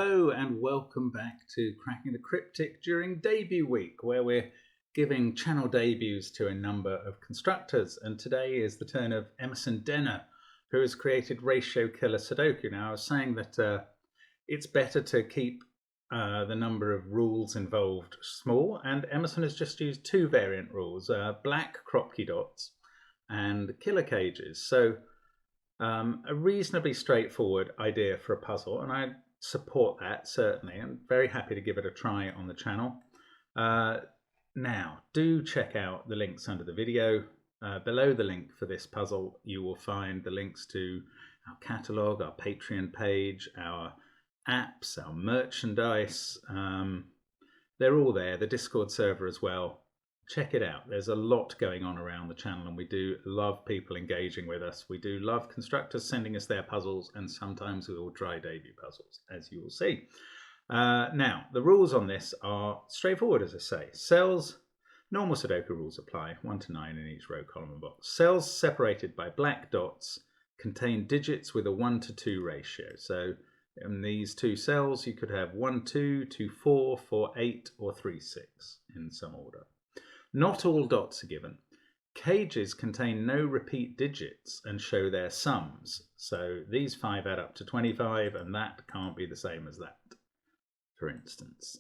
Hello and welcome back to Cracking the Cryptic during debut week, where we're giving channel debuts to a number of constructors. And today is the turn of Emerson Denner, who has created Ratio Killer Sudoku. Now, I was saying that it's better to keep the number of rules involved small, and Emerson has just used two variant rules, black Kropke dots and killer cages. So a reasonably straightforward idea for a puzzle, and I support that certainly. I'm very happy to give it a try on the channel. Now, do check out the links under the video. Below the link for this puzzle, you will find the links to our catalogue, our Patreon page, our apps, our merchandise. They're all there, the Discord server as well. Check it out. There's a lot going on around the channel, and we do love people engaging with us. We do love constructors sending us their puzzles, and sometimes we will try debut puzzles, as you will see. Now, the rules on this are straightforward, as I say. Cells, normal Sudoku rules apply, 1 to 9 in each row, column, and box. Cells separated by black dots contain digits with a 1 to 2 ratio. So in these two cells, you could have 1, 2, 2, 4, 4, 8, or 3, 6 in some order. Not all dots are given. Cages contain no repeat digits and show their sums. So these 5 add up to 25, and that can't be the same as that, for instance.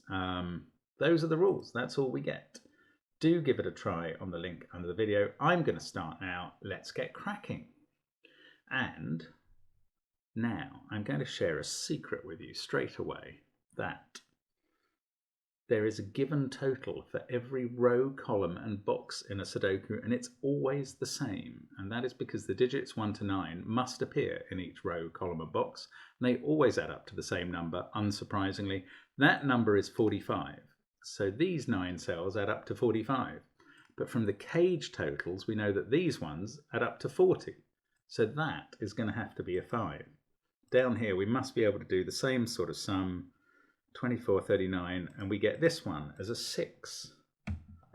Those are the rules. That's all we get. Do give it a try on the link under the video. I'm going to start now. Let's get cracking. And now I'm going to share a secret with you straight away, that there is a given total for every row, column, and box in a Sudoku, and it's always the same. And that is because the digits 1 to 9 must appear in each row, column, and box. And they always add up to the same number, unsurprisingly. That number is 45. So these 9 cells add up to 45. But from the cage totals, we know that these ones add up to 40. So that is going to have to be a 5. Down here, we must be able to do the same sort of sum, 24, 39, and we get this one as a 6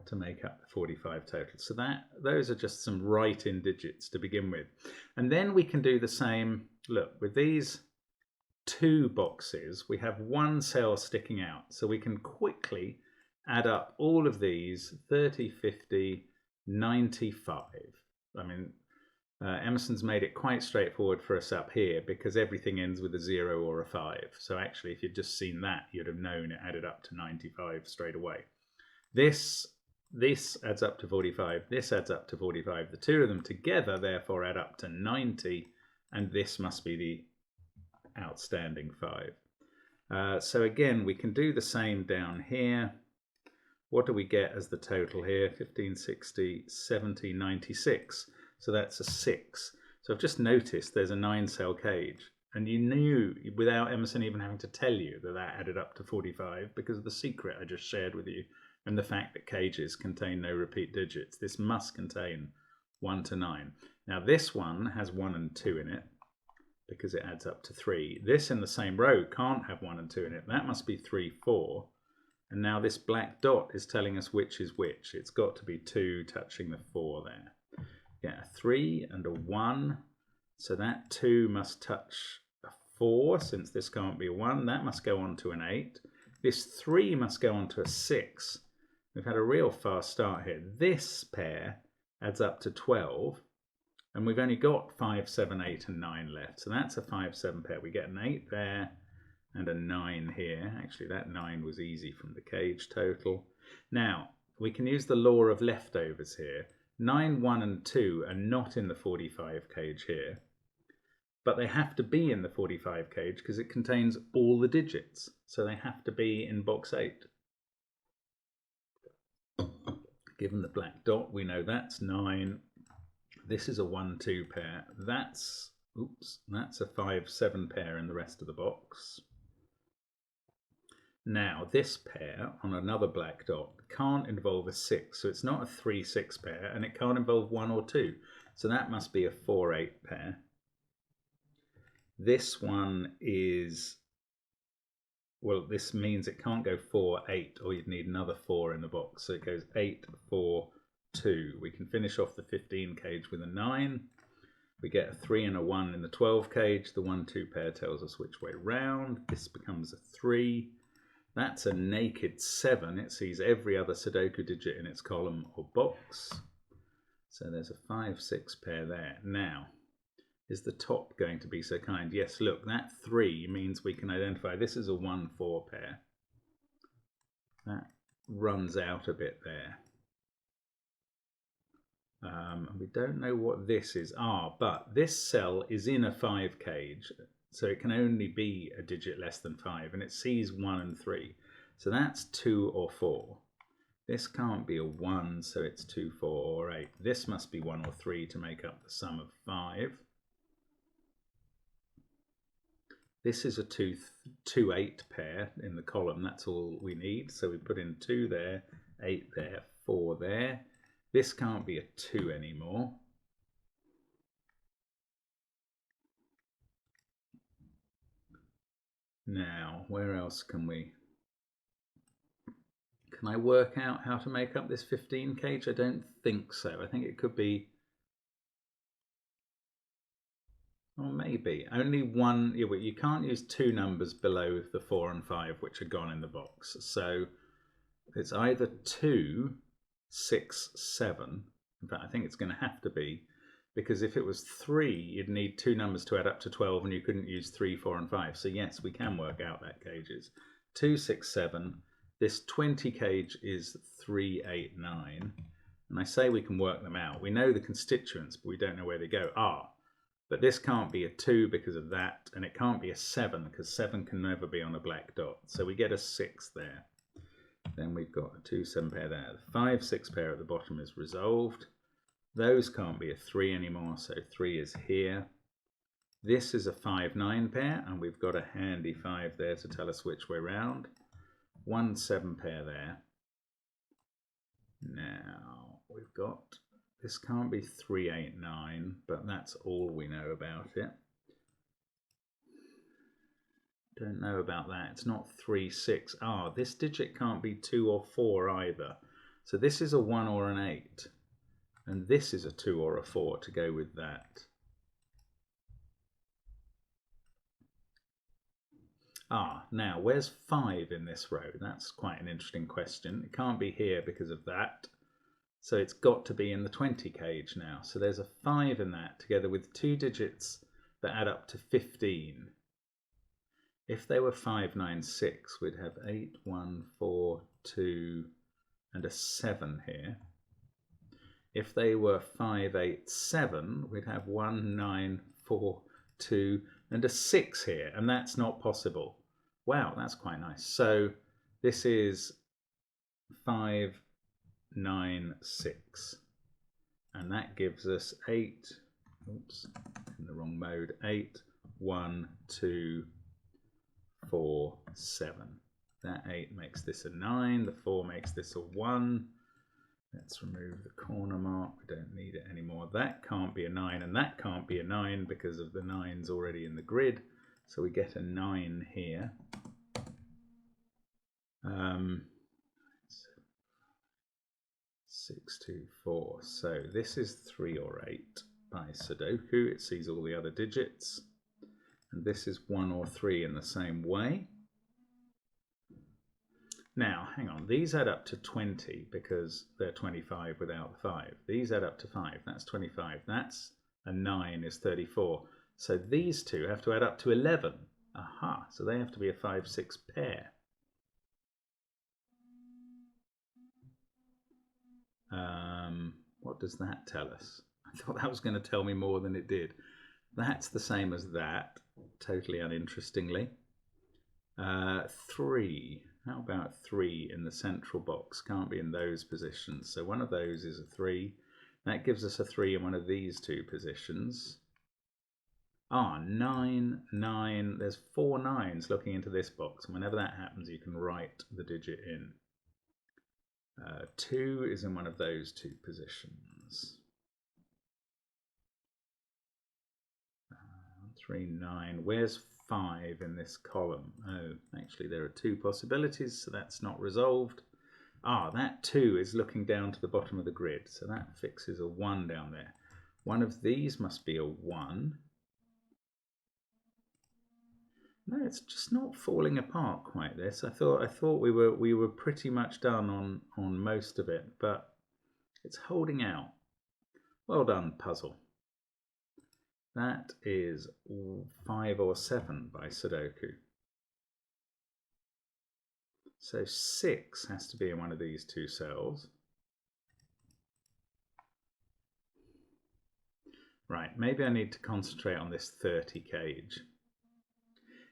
to make up the 45 total. So those are just some right-in digits to begin with. And then we can do the same, look, with these 2 boxes, we have 1 cell sticking out. So we can quickly add up all of these, 30, 50, 95. I mean, Emerson's made it quite straightforward for us up here because everything ends with a 0 or a 5. So actually, if you'd just seen that, you'd have known it added up to 95 straight away. This adds up to 45. This adds up to 45. The two of them together, therefore, add up to 90. And this must be the outstanding 5. So again, we can do the same down here. What do we get as the total here? 15, 60, 70, 96. So that's a 6. So I've just noticed there's a 9-cell cage. And you knew, without Emerson even having to tell you, that that added up to 45 because of the secret I just shared with you and the fact that cages contain no repeat digits. This must contain 1 to 9. Now this one has 1 and 2 in it because it adds up to 3. This in the same row can't have 1 and 2 in it. That must be 3, 4. And now this black dot is telling us which is which. It's got to be 2 touching the 4 there. Yeah, a 3 and a 1. So that 2 must touch a 4, since this can't be a 1. That must go on to an 8. This 3 must go on to a 6. We've had a real fast start here. This pair adds up to 12. And we've only got 5, 7, 8, and 9 left. So that's a 5, 7 pair. We get an 8 there and a 9 here. Actually, that 9 was easy from the cage total. Now, we can use the law of leftovers here. 9, 1, and 2 are not in the 45 cage here, but they have to be in the 45 cage because it contains all the digits. So they have to be in box 8. Given the black dot, we know that's 9. This is a 1, 2 pair. That's a 5, 7 pair in the rest of the box. Now, this pair on another black dot can't involve a 6, so it's not a 3, 6 pair, and it can't involve 1 or 2. So that must be a 4, 8 pair. This one is, well, this means it can't go 4, 8, or you'd need another 4 in the box. So it goes 8, 4, 2. We can finish off the 15 cage with a 9. We get a 3 and a 1 in the 12 cage. The 1-2 pair tells us which way round. This becomes a 3. That's a naked 7. It sees every other Sudoku digit in its column or box. So there's a 5-6 pair there. Now, is the top going to be so kind? Yes, look, that 3 means we can identify this is a 1-4 pair. That runs out a bit there. We don't know what this is. But this cell is in a 5 cage, so it can only be a digit less than 5, and it sees 1 and 3. So that's 2 or 4. This can't be a 1, so it's 2, 4, or 8. This must be 1 or 3 to make up the sum of 5. This is a 2-8 pair in the column. That's all we need. So we put in 2 there, 8 there, 4 there. This can't be a 2 anymore. Now, where else can we... Can I work out how to make up this 15 cage? I don't think so. I think it could be... Or maybe. Only one... Yeah, well, you can't use 2 numbers below the 4 and 5, which are gone in the box. So it's either 2... 6, 7. In fact, I think it's going to have to be, because if it was 3, you'd need 2 numbers to add up to 12, and you couldn't use 3, 4, and 5. So yes, we can work out that cages. 2, 6, 7. This 20 cage is 3, 8, 9. And I say we can work them out. We know the constituents, but we don't know where they go. But this can't be a 2 because of that, and it can't be a 7 because 7 can never be on a black dot. So we get a 6 there. Then we've got a 2-7 pair there. The 5-6 pair at the bottom is resolved. Those can't be a 3 anymore, so 3 is here. This is a 5-9 pair, and we've got a handy 5 there to tell us which way round. 1-7 pair there. Now we've got, this can't be 3-8-9, but that's all we know about it. Don't know about that. It's not 3, 6. This digit can't be 2 or 4 either. So this is a 1 or an 8. And this is a 2 or a 4 to go with that. Now, where's 5 in this row? That's quite an interesting question. It can't be here because of that. So it's got to be in the 20 cage now. So there's a 5 in that, together with 2 digits that add up to 15. If they were 5, 9, 6, we'd have 8, 1, 4, 2, and a 7 here. If they were 5, 8, 7, we'd have 1, 9, 4, 2, and a 6 here, and that's not possible. Wow, that's quite nice. So this is 5, 9, 6, and that gives us 8, oops, in the wrong mode, 8, 1, 2, 4, 7. That 8 makes this a 9, the 4 makes this a 1. Let's remove the corner mark, we don't need it anymore. That can't be a 9, and that can't be a 9 because of the 9's already in the grid. So we get a 9 here. 6, 2, 4. So this is 3 or 8 by Sudoku. It sees all the other digits. And this is 1 or 3 in the same way. Now, hang on, these add up to 20 because they're 25 without the 5. These add up to 5, that's 25. That's a 9 is 34. So these two have to add up to 11. Aha, so they have to be a 5, 6 pair. What does that tell us? I thought that was going to tell me more than it did. That's the same as that, totally uninterestingly. 3. How about 3 in the central box? Can't be in those positions. So one of those is a 3. That gives us a 3 in one of these two positions. 9, 9. There's 4 9s looking into this box. And whenever that happens, you can write the digit in. 2 is in one of those two positions. 3, 9. Where's 5 in this column? Oh, actually there are 2 possibilities, so that's not resolved. That 2 is looking down to the bottom of the grid, so that fixes a 1 down there. One of these must be a 1. No, it's just not falling apart quite this. I thought we were pretty much done on most of it, but it's holding out. Well done, puzzle. That is 5 or 7 by Sudoku. So 6 has to be in one of these 2 cells. Right, maybe I need to concentrate on this 30 cage.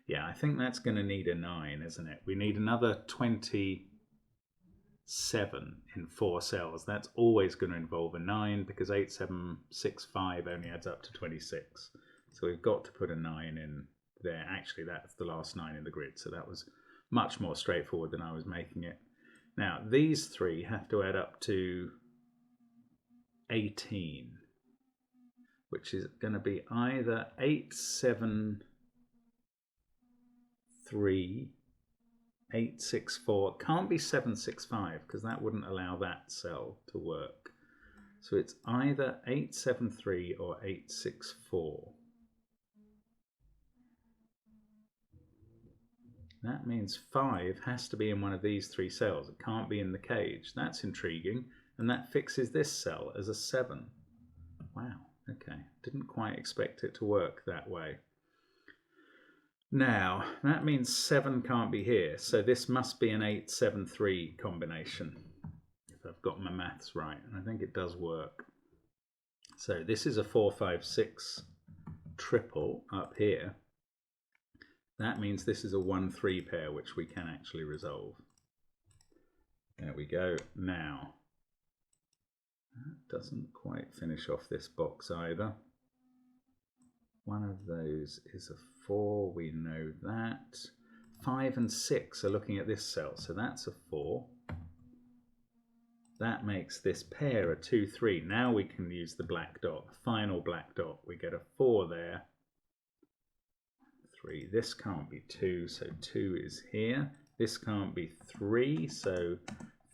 Yeah, I think that's going to need a 9, isn't it? We need another 27 in 4 cells. That's always going to involve a 9 because 8, 7, 6, 5 only adds up to 26. So we've got to put a 9 in there. Actually, that's the last 9 in the grid, so that was much more straightforward than I was making it. Now, these 3 have to add up to 18, which is going to be either 8, 7, 3, 8, 6, 4. It can't be 7, 6, 5 because that wouldn't allow that cell to work. So it's either 8, 7, 3 or 8, 6, 4. That means 5 has to be in one of these 3 cells. It can't be in the cage. That's intriguing. And that fixes this cell as a 7. Wow, okay. Didn't quite expect it to work that way. Now, that means 7 can't be here. So this must be an 8, 7, 3 combination, if I've got my maths right. And I think it does work. So this is a 4, 5, 6 triple up here. That means this is a 1, 3 pair, which we can actually resolve. There we go. Now, that doesn't quite finish off this box either. One of those is a 4, we know that. 5 and 6 are looking at this cell, so that's a 4. That makes this pair a 2, 3. Now we can use the black dot, the final black dot. We get a 4 there. 3. This can't be 2, so 2 is here. This can't be 3, so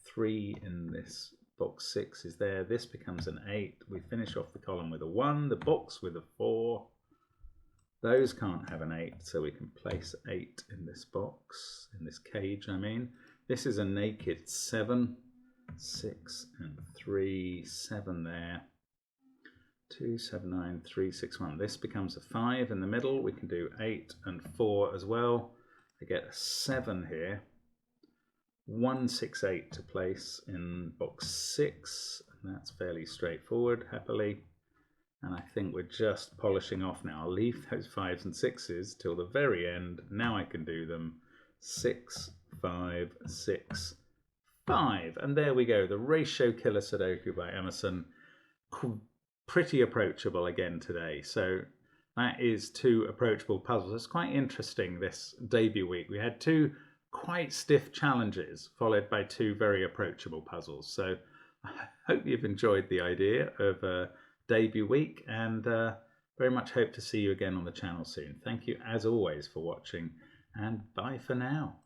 3 in this box 6 is there. This becomes an 8. We finish off the column with a 1, the box with a 4. Those can't have an 8, so we can place 8 in this box, in this cage I mean. This is a naked 7, 6 and 3, 7 there. 2, 7, 9, 3, 6, 1. This becomes a 5 in the middle. We can do 8 and 4 as well. I get a 7 here. 1, 6, 8 to place in box 6. And that's fairly straightforward, happily. And I think we're just polishing off now. I'll leave those 5s and 6s till the very end. Now I can do them. 6, 5, 6, 5. And there we go. The Ratio Killer Sudoku by Emerson. Pretty approachable again today. So that is 2 approachable puzzles. It's quite interesting this debut week. We had 2 quite stiff challenges followed by 2 very approachable puzzles. So I hope you've enjoyed the idea of a debut week, and very much hope to see you again on the channel soon. Thank you as always for watching, and bye for now.